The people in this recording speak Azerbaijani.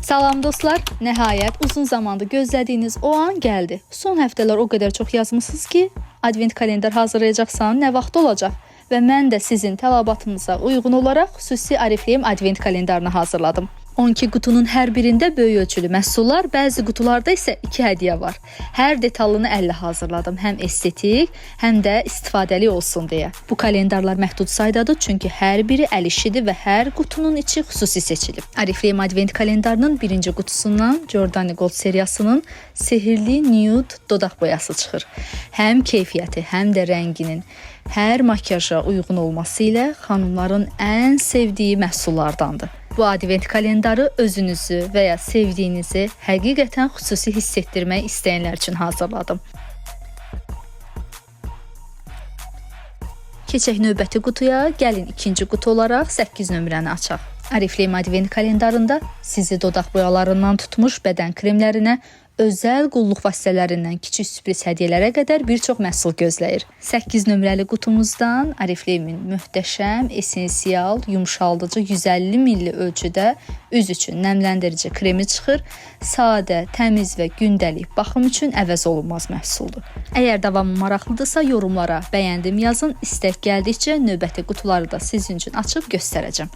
Salam dostlar, nəhayət uzun zamandır gözlədiyiniz o an gəldi. Son həftələr o qədər çox yazmısınız ki, advent kalendar hazırlayacaqsan, nə vaxt olacaq? Və mən də sizin tələbatınıza uyğun olaraq xüsusi Arifliyim advent kalendarını hazırladım. 12 qutunun hər birində böyük ölçülü məhsullar, bəzi qutularda isə 2 hədiyyə var. Hər detallını əllə hazırladım, həm estetik, həm də istifadəli olsun deyə. Bu kalendarlar məhdud saydadır, çünki hər biri əl işidir və hər qutunun içi xüsusi seçilib. Arifliyim advent kalendarının birinci qutusundan Giordani Gold seriyasının sehirli nude dodaq boyası çıxır. Həm keyfiyyəti, həm də rənginin hər makyaja uyğun olması ilə xanımların ən sevdiyi məhsullardandır. Bu advent kalendarı özünüzü və ya sevdiyinizi həqiqətən xüsusi hiss etdirmək istəyənlər üçün hazırladım. Keçək növbəti qutuya, gəlin ikinci qutu olaraq 8 nömrəni açaq. Arifliyim advent kalendarında sizi dodaq boyalarından tutmuş bədən kremlərinə, özəl qulluq vasitələrindən kiçik sürpriz hədiyyələrə qədər bir çox məhsul gözləyir. 8 nömrəli qutumuzdan Arifliyimin möhtəşəm, esensial, yumşaldıcı 150 milli ölçüdə üz üçün nəmləndirici kremi çıxır. Sadə, təmiz və gündəlik baxım üçün əvəz olunmaz məhsuldur. Əgər davamı maraqlıdırsa yorumlara bəyəndim yazın, istək gəldikcə növbəti qutuları da sizin üçün açıb göstərəcəm.